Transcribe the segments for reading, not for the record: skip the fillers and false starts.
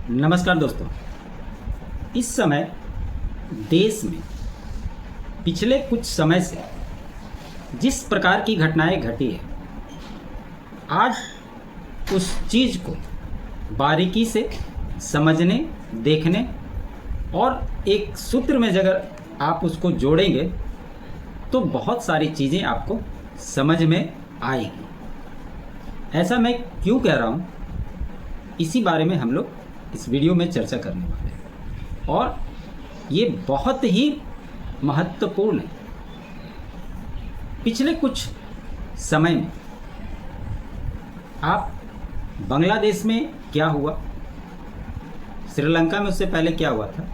नमस्कार दोस्तों। इस समय देश में पिछले कुछ समय से जिस प्रकार की घटनाएं घटी है, आज उस चीज़ को बारीकी से समझने, देखने और एक सूत्र में अगर आप उसको जोड़ेंगे तो बहुत सारी चीज़ें आपको समझ में आएगी। ऐसा मैं क्यों कह रहा हूँ, इसी बारे में हम लोग इस वीडियो में चर्चा करने वाले हैं और ये बहुत ही महत्वपूर्ण है। पिछले कुछ समय में आप बांग्लादेश में क्या हुआ, श्रीलंका में उससे पहले क्या हुआ था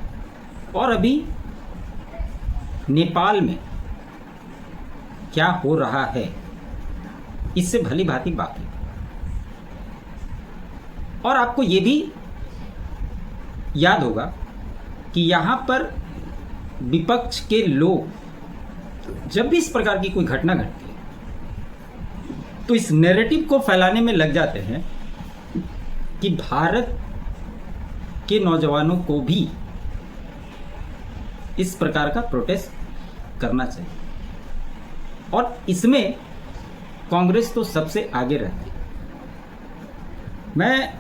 और अभी नेपाल में क्या हो रहा है, इससे भली भांति बाकी। और आपको ये भी याद होगा कि यहाँ पर विपक्ष के लोग जब भी इस प्रकार की कोई घटना घटती है तो इस नैरेटिव को फैलाने में लग जाते हैं कि भारत के नौजवानों को भी इस प्रकार का प्रोटेस्ट करना चाहिए और इसमें कांग्रेस तो सबसे आगे रहती है। मैं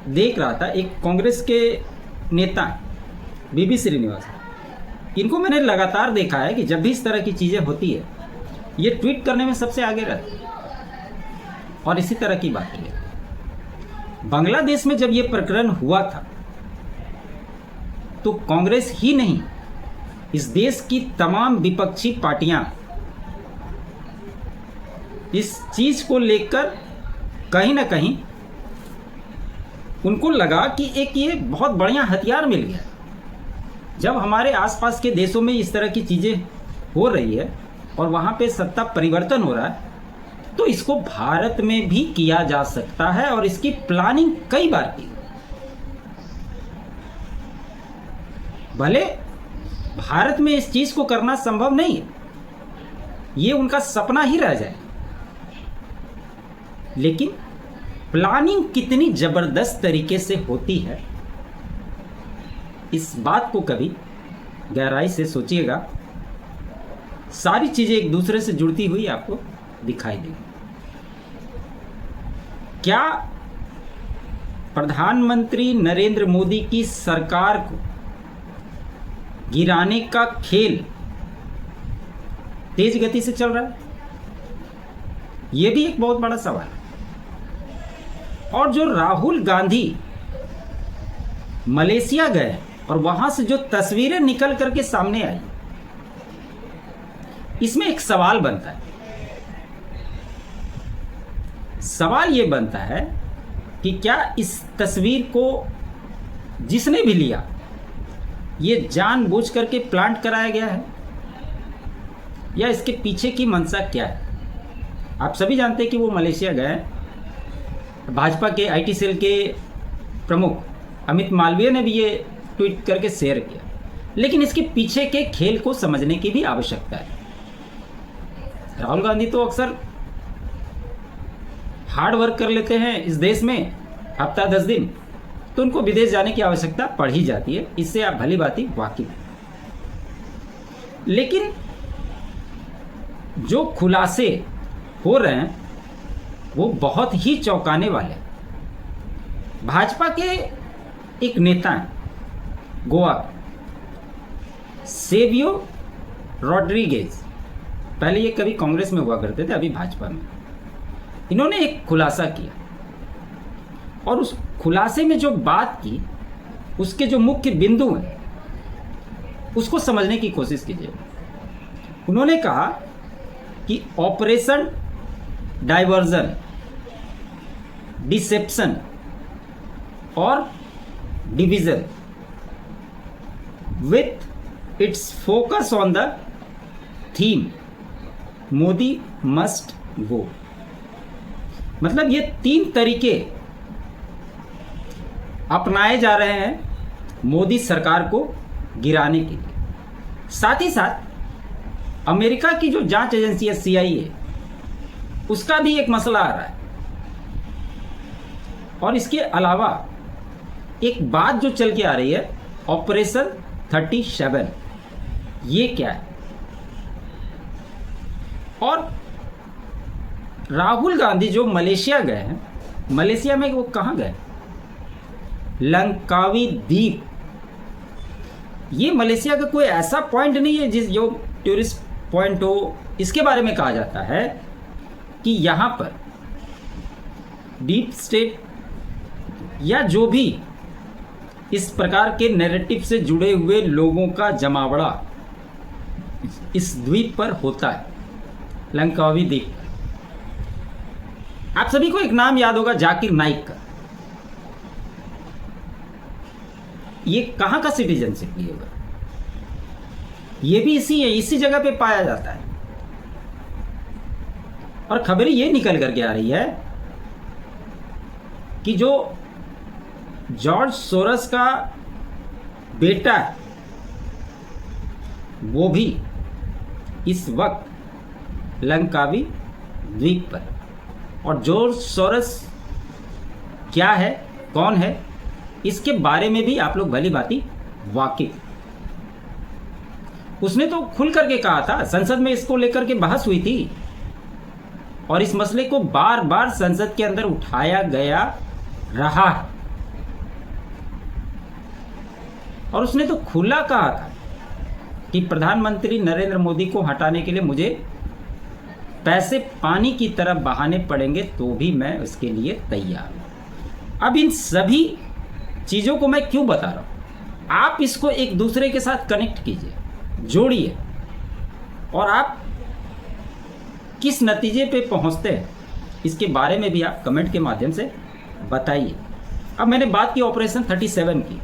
देख रहा था, एक कांग्रेस के नेता बीबी श्रीनिवास, इनको मैंने लगातार देखा है कि जब भी इस तरह की चीज़ें होती है ये ट्वीट करने में सबसे आगे रहते हैं। और इसी तरह की बात है, बांग्लादेश में जब ये प्रकरण हुआ था तो कांग्रेस ही नहीं, इस देश की तमाम विपक्षी पार्टियां इस चीज को लेकर कहीं ना कहीं उनको लगा कि एक ये बहुत बढ़िया हथियार मिल गया। जब हमारे आसपास के देशों में इस तरह की चीज़ें हो रही है और वहाँ पे सत्ता परिवर्तन हो रहा है तो इसको भारत में भी किया जा सकता है और इसकी प्लानिंग कई बार की। भले भारत में इस चीज़ को करना संभव नहीं है, ये उनका सपना ही रह जाए, लेकिन प्लानिंग कितनी जबरदस्त तरीके से होती है, इस बात को कभी गहराई से सोचिएगा। सारी चीजें एक दूसरे से जुड़ती हुई आपको दिखाई देगी। क्या प्रधानमंत्री नरेंद्र मोदी की सरकार को गिराने का खेल तेज गति से चल रहा है? यह भी एक बहुत बड़ा सवाल है। और जो राहुल गांधी मलेशिया गए और वहां से जो तस्वीरें निकल करके सामने आई, इसमें एक सवाल बनता है। सवाल यह बनता है कि क्या इस तस्वीर को जिसने भी लिया ये जानबूझ करके प्लांट कराया गया है या इसके पीछे की मंशा क्या है? आप सभी जानते हैं कि वो मलेशिया गए, भाजपा के आईटी सेल के प्रमुख अमित मालवीय ने भी ये ट्वीट करके शेयर किया, लेकिन इसके पीछे के खेल को समझने की भी आवश्यकता है। राहुल गांधी तो अक्सर हार्ड वर्क कर लेते हैं इस देश में हफ्ता 10 दिन, तो उनको विदेश जाने की आवश्यकता पड़ ही जाती है, इससे आप भली भांति वाकिफ हैं। लेकिन जो खुलासे हो रहे हैं वो बहुत ही चौंकाने वाले। भाजपा के एक नेता हैं गोवा, सेवियो रॉड्रिगेज, पहले ये कभी कांग्रेस में हुआ करते थे, अभी भाजपा में। इन्होंने एक खुलासा किया और उस खुलासे में जो बात की, उसके जो मुख्य बिंदु हैं उसको समझने की कोशिश कीजिए। उन्होंने कहा कि ऑपरेशन डाइवर्जन, डिसेप्शन और division with its focus on the theme Modi must go. मतलब ये 3 तरीके अपनाए जा रहे हैं मोदी सरकार को गिराने के लिए। साथ ही साथ अमेरिका की जो जांच एजेंसी है CIA, उसका भी एक मसला आ रहा है। और इसके अलावा एक बात जो चल के आ रही है, ऑपरेशन 37, ये क्या है? और राहुल गांधी जो मलेशिया गए हैं, मलेशिया में वो कहाँ गए? लंकावी द्वीप। ये मलेशिया का कोई ऐसा पॉइंट नहीं है जिस जो टूरिस्ट पॉइंट हो। इसके बारे में कहा जाता है कि यहाँ पर डीप स्टेट या जो भी इस प्रकार के नैरेटिव से जुड़े हुए लोगों का जमावड़ा इस द्वीप पर होता है, लंकावी द्वीप। आप सभी को एक नाम याद होगा, जाकिर नाइक का। ये कहाँ का सिटीजनशिप लिए हुआ? ये भी इसी जगह पे पाया जाता है। और खबरें ये निकल करके आ रही है कि जो जॉर्ज सोरस का बेटा है वो भी इस वक्त लंकावी द्वीप पर। और जॉर्ज सोरस क्या है, कौन है, इसके बारे में भी आप लोग भली भांति वाकिफ। उसने तो खुल करके कहा था, संसद में इसको लेकर के बहस हुई थी और इस मसले को बार बार संसद के अंदर उठाया गया रहा है। और उसने तो खुला कहा था कि प्रधानमंत्री नरेंद्र मोदी को हटाने के लिए मुझे पैसे पानी की तरह बहाने पड़ेंगे तो भी मैं उसके लिए तैयार हूं। अब इन सभी चीज़ों को मैं क्यों बता रहा हूं? आप इसको एक दूसरे के साथ कनेक्ट कीजिए, जोड़िए, और आप किस नतीजे पे पहुंचते हैं इसके बारे में भी आप कमेंट के माध्यम से बताइए। अब मैंने बात की ऑपरेशन 37 की,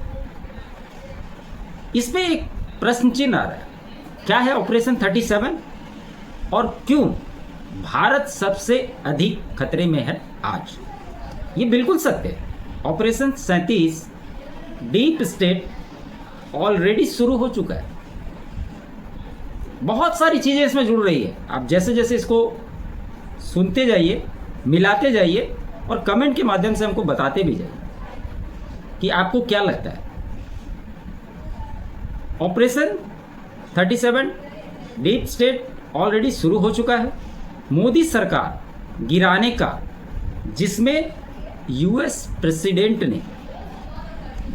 इसमें एक प्रश्न चिन्ह आ रहा है, क्या है ऑपरेशन 37 और क्यों भारत सबसे अधिक खतरे में है आज? ये बिल्कुल सत्य है। ऑपरेशन 37 डीप स्टेट ऑलरेडी शुरू हो चुका है। बहुत सारी चीज़ें इसमें जुड़ रही है। आप जैसे जैसे इसको सुनते जाइए, मिलाते जाइए और कमेंट के माध्यम से हमको बताते भी जाइए कि आपको क्या लगता है। ऑपरेशन 37 डीप स्टेट ऑलरेडी शुरू हो चुका है। मोदी सरकार गिराने का, जिसमें यूएस प्रेसिडेंट ने,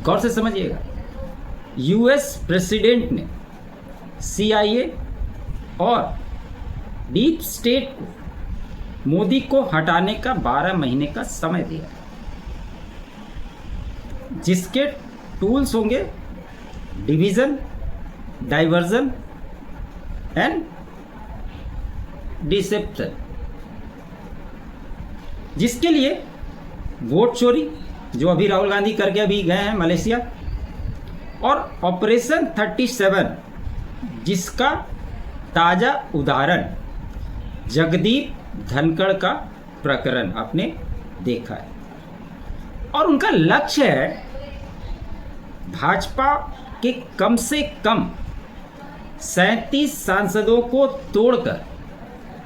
गौर से समझिएगा, यूएस प्रेसिडेंट ने CIA और डीप स्टेट को, मोदी को हटाने का 12 महीने का समय दिया, जिसके टूल्स होंगे डिवीजन, डाइवर्जन एंड डिसेप्शन, जिसके लिए वोट चोरी, जो अभी राहुल गांधी करके अभी गए हैं मलेशिया, और ऑपरेशन 37 जिसका ताज़ा उदाहरण जगदीप धनखड़ का प्रकरण आपने देखा है। और उनका लक्ष्य है भाजपा के कम से कम 37 सांसदों को तोड़कर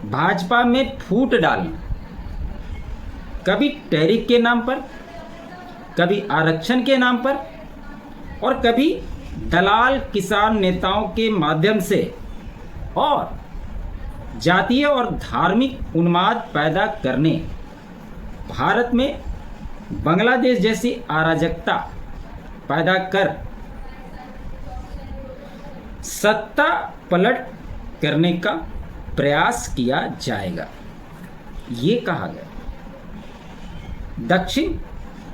भाजपा में फूट डालना, कभी टैरिफ के नाम पर, कभी आरक्षण के नाम पर, और कभी दलाल किसान नेताओं के माध्यम से, और जातीय और धार्मिक उन्माद पैदा करने, भारत में बांग्लादेश जैसी अराजकता पैदा कर सत्ता पलट करने का प्रयास किया जाएगा, ये कहा गया। दक्षिण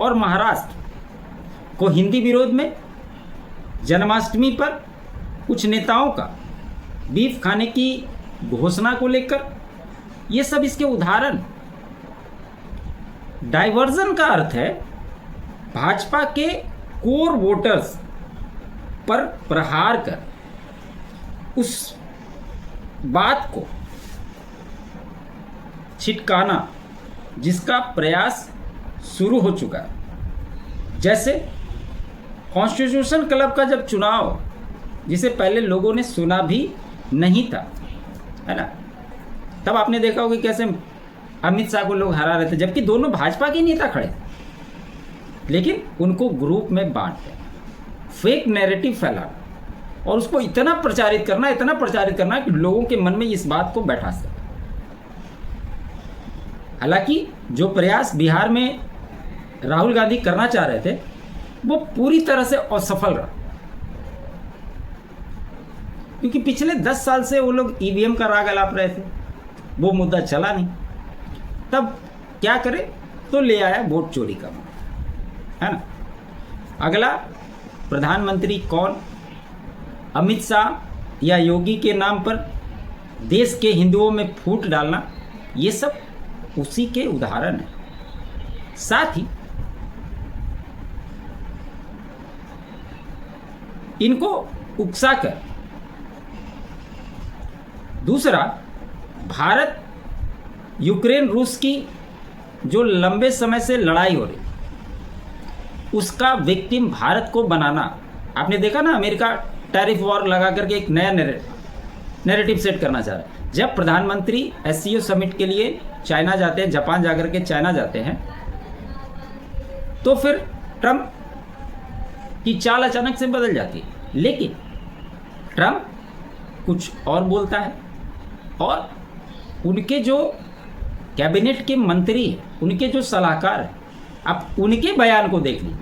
और महाराष्ट्र को हिंदी विरोध में जन्माष्टमी पर कुछ नेताओं का बीफ खाने की घोषणा को लेकर, ये सब इसके उदाहरण। डाइवर्जन का अर्थ है भाजपा के कोर वोटर्स पर प्रहार कर उस बात को छिटकाना, जिसका प्रयास शुरू हो चुका है। जैसे कॉन्स्टिट्यूशन क्लब का जब चुनाव, जिसे पहले लोगों ने सुना भी नहीं था, है ना, तब आपने देखा होगा कैसे अमित शाह को लोग हरा रहे थे, जबकि दोनों भाजपा के नेता खड़े थे। लेकिन उनको ग्रुप में बांट दें, फेक नैरेटिव फैलाना और उसको इतना प्रचारित करना कि लोगों के मन में इस बात को बैठा सके। हालांकि जो प्रयास बिहार में राहुल गांधी करना चाह रहे थे वो पूरी तरह से असफल रहा, क्योंकि पिछले 10 साल से वो लोग ईवीएम का राग अलाप रहे थे, वो मुद्दा चला नहीं। तब क्या करे, तो ले आया वोट चोरी का मुद्दा, है ना। अगला प्रधानमंत्री कौन, अमित शाह या योगी के नाम पर देश के हिंदुओं में फूट डालना, ये सब उसी के उदाहरण है। साथ ही इनको उकसाकर दूसरा, भारत यूक्रेन रूस की जो लंबे समय से लड़ाई हो रही उसका विक्टिम भारत को बनाना। आपने देखा ना, अमेरिका टैरिफ वॉर लगा करके एक नया नैरेटिव सेट करना चाह रहा है। जब प्रधानमंत्री एससीओ समिट के लिए चाइना जाते हैं, जापान जाकर के चाइना जाते हैं, तो फिर ट्रंप की चाल अचानक से बदल जाती है। लेकिन ट्रंप कुछ और बोलता है और उनके जो कैबिनेट के मंत्री हैं, उनके जो सलाहकार हैं, आप उनके बयान को देख लीजिए,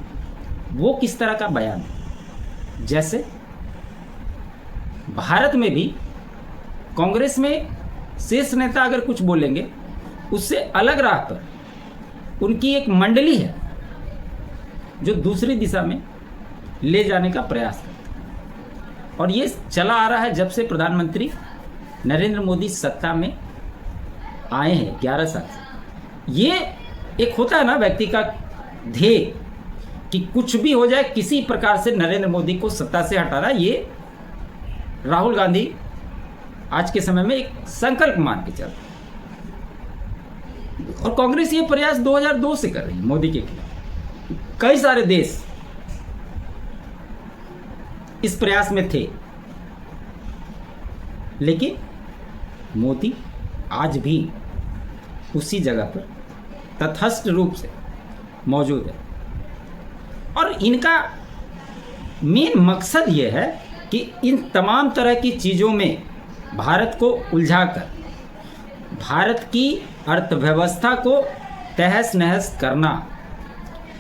वो किस तरह का बयान है। जैसे भारत में भी कांग्रेस में शीर्ष नेता अगर कुछ बोलेंगे, उससे अलग राह पर उनकी एक मंडली है जो दूसरी दिशा में ले जाने का प्रयास करती है। और ये चला आ रहा है जब से प्रधानमंत्री नरेंद्र मोदी सत्ता में आए हैं 11 साल से। ये एक होता है ना व्यक्ति का ध्येय कि कुछ भी हो जाए, किसी प्रकार से नरेंद्र मोदी को सत्ता से हटाना। ये राहुल गांधी आज के समय में एक संकल्प मान के चल रहे हैं और कांग्रेस ये प्रयास 2002 से कर रही है मोदी के खिलाफ। कई सारे देश इस प्रयास में थे, लेकिन मोदी आज भी उसी जगह पर तटस्थ रूप से मौजूद है। और इनका मेन मकसद ये है कि इन तमाम तरह की चीज़ों में भारत को उलझाकर भारत की अर्थव्यवस्था को तहस नहस करना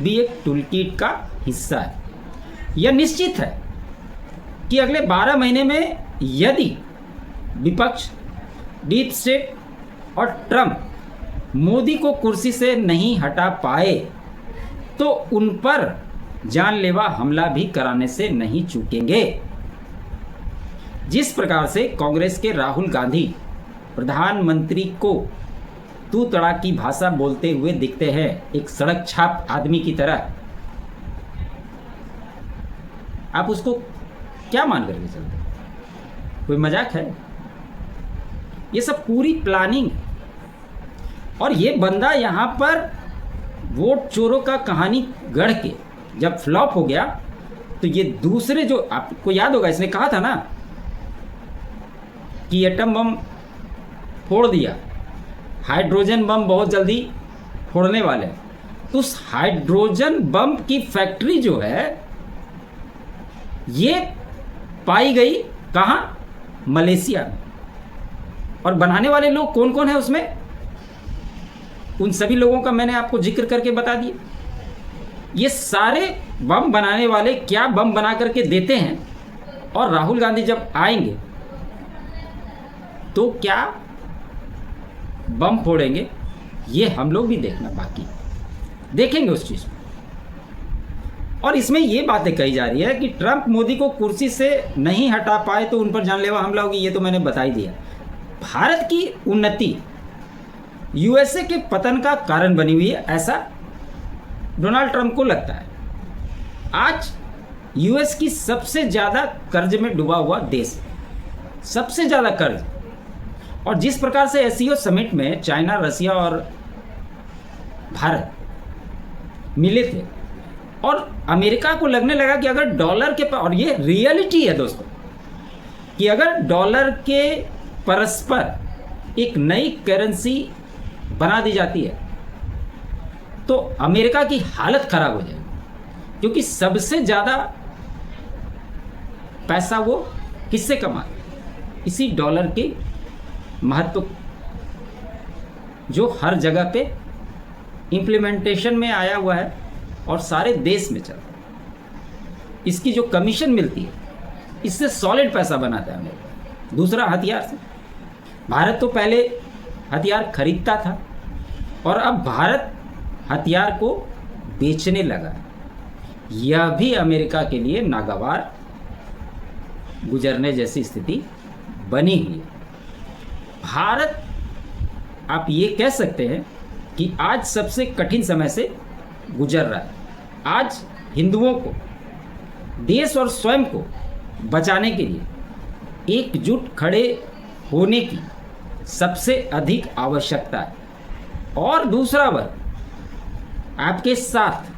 भी एक टूलकिट का हिस्सा है। यह निश्चित है कि अगले 12 महीने में यदि विपक्ष, डीप स्टेट और ट्रंप मोदी को कुर्सी से नहीं हटा पाए तो उन पर जानलेवा हमला भी कराने से नहीं चूकेंगे। जिस प्रकार से कांग्रेस के राहुल गांधी प्रधानमंत्री को तू तड़ा की भाषा बोलते हुए दिखते हैं, एक सड़क छाप आदमी की तरह, आप उसको क्या मान करके चलते? कोई मजाक है? ये सब पूरी प्लानिंग। और ये बंदा यहाँ पर वोट चोरों का कहानी गढ़ के जब फ्लॉप हो गया तो ये दूसरे, जो आपको याद होगा, इसने कहा था ना कि एटम बम फोड़ दिया, हाइड्रोजन बम बहुत जल्दी फोड़ने वाले हैं। तो उस हाइड्रोजन बम की फैक्ट्री जो है ये पाई गई कहाँ? मलेशिया में। और बनाने वाले लोग कौन कौन है उसमें, उन सभी लोगों का मैंने आपको जिक्र करके बता दिया। ये सारे बम बनाने वाले क्या बम बना करके देते हैं, और राहुल गांधी जब आएंगे तो क्या बम फोड़ेंगे, ये हम लोग भी देखना बाकी देखेंगे उस चीज़ में। और इसमें ये बातें कही जा रही है कि ट्रंप मोदी को कुर्सी से नहीं हटा पाए तो उन पर जानलेवा हमला होगी, ये तो मैंने बता ही दिया। भारत की उन्नति यूएसए के पतन का कारण बनी हुई है, ऐसा डोनाल्ड ट्रंप को लगता है। आज यूएस की सबसे ज़्यादा कर्ज में डूबा हुआ देश, सबसे ज़्यादा कर्ज। और जिस प्रकार से एससीओ समिट में चाइना, रसिया और भारत मिले थे और अमेरिका को लगने लगा कि अगर डॉलर के, और ये रियलिटी है दोस्तों, कि अगर डॉलर के परस्पर एक नई करेंसी बना दी जाती है तो अमेरिका की हालत खराब हो जाएगी। क्योंकि सबसे ज़्यादा पैसा वो किससे कमाते, इसी डॉलर के महत्व जो हर जगह पे इम्प्लीमेंटेशन में आया हुआ है और सारे देश में चल रहा है। इसकी जो कमीशन मिलती है इससे सॉलिड पैसा बनाता है अमेरिका। दूसरा, हथियार से भारत तो पहले हथियार खरीदता था और अब भारत हथियार को बेचने लगा है। यह भी अमेरिका के लिए नागवार गुजरने जैसी स्थिति बनी हुई है। भारत, आप ये कह सकते हैं कि आज सबसे कठिन समय से गुजर रहा है। आज हिंदुओं को, देश और स्वयं को बचाने के लिए एकजुट खड़े होने की सबसे अधिक आवश्यकता है। और दूसरा वर्ग आपके साथ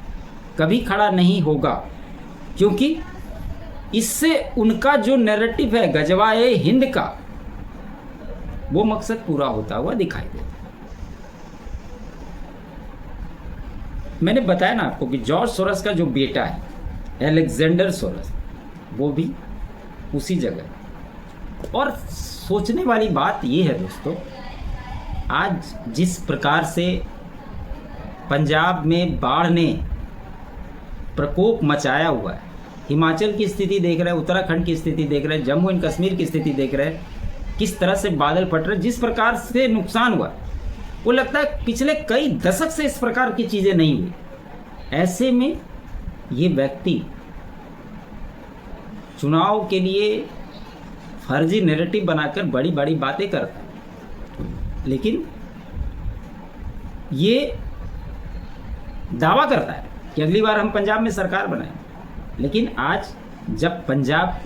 कभी खड़ा नहीं होगा, क्योंकि इससे उनका जो नैरेटिव है गजवाए हिंद का, वो मकसद पूरा होता हुआ दिखाई देता है। मैंने बताया ना आपको कि जॉर्ज सोरस का जो बेटा है अलेक्जेंडर सोरस, वो भी उसी जगह है। और सोचने वाली बात ये है दोस्तों, आज जिस प्रकार से पंजाब में बाढ़ ने प्रकोप मचाया हुआ है, हिमाचल की स्थिति देख रहे हैं, उत्तराखंड की स्थिति देख रहे हैं, जम्मू एंड कश्मीर की स्थिति देख रहे हैं, किस तरह से बादल फट रहे, जिस प्रकार से नुकसान हुआ, वो लगता है पिछले कई दशक से इस प्रकार की चीज़ें नहीं हुई। ऐसे में ये व्यक्ति चुनाव के लिए फर्जी नैरेटिव बनाकर बड़ी बड़ी बातें करता है, लेकिन ये दावा करता है कि अगली बार हम पंजाब में सरकार बनाएं। लेकिन आज जब पंजाब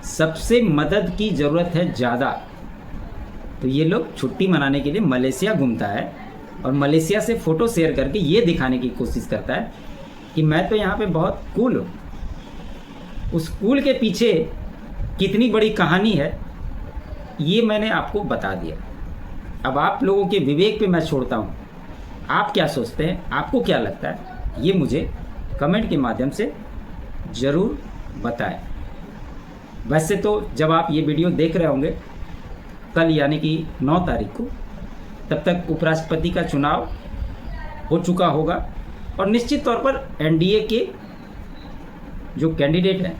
सबसे मदद की ज़रूरत है ज़्यादा, तो ये लोग छुट्टी मनाने के लिए मलेशिया घूमता है और मलेशिया से फ़ोटो शेयर करके ये दिखाने की कोशिश करता है कि मैं तो यहाँ पे बहुत कूल हूँ। उस कूल के पीछे कितनी बड़ी कहानी है ये मैंने आपको बता दिया। अब आप लोगों के विवेक पे मैं छोड़ता हूँ, आप क्या सोचते हैं, आपको क्या लगता है, ये मुझे कमेंट के माध्यम से ज़रूर बताएं। वैसे तो जब आप ये वीडियो देख रहे होंगे कल यानी कि 9 तारीख को, तब तक उपराष्ट्रपति का चुनाव हो चुका होगा और निश्चित तौर पर एनडीए के जो कैंडिडेट हैं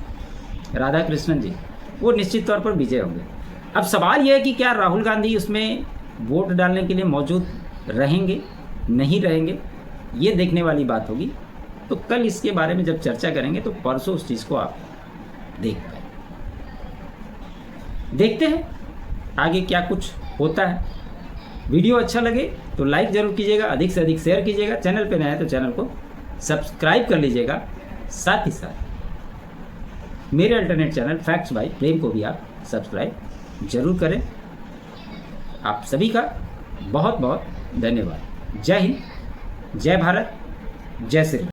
राधा कृष्णन जी, वो निश्चित तौर पर विजय होंगे। अब सवाल यह है कि क्या राहुल गांधी उसमें वोट डालने के लिए मौजूद रहेंगे, नहीं रहेंगे, ये देखने वाली बात होगी। तो कल इसके बारे में जब चर्चा करेंगे तो परसों उस चीज़ को आप देख पाए। देखते हैं आगे क्या कुछ होता है। वीडियो अच्छा लगे तो लाइक ज़रूर कीजिएगा, अधिक से अधिक शेयर कीजिएगा। चैनल पे नया है तो चैनल को सब्सक्राइब कर लीजिएगा। साथ ही साथ मेरे अल्टरनेट चैनल फैक्ट्स बाय प्रेम को भी आप सब्सक्राइब जरूर करें। आप सभी का बहुत बहुत धन्यवाद। जय हिंद, जय भारत, जय श्री राम।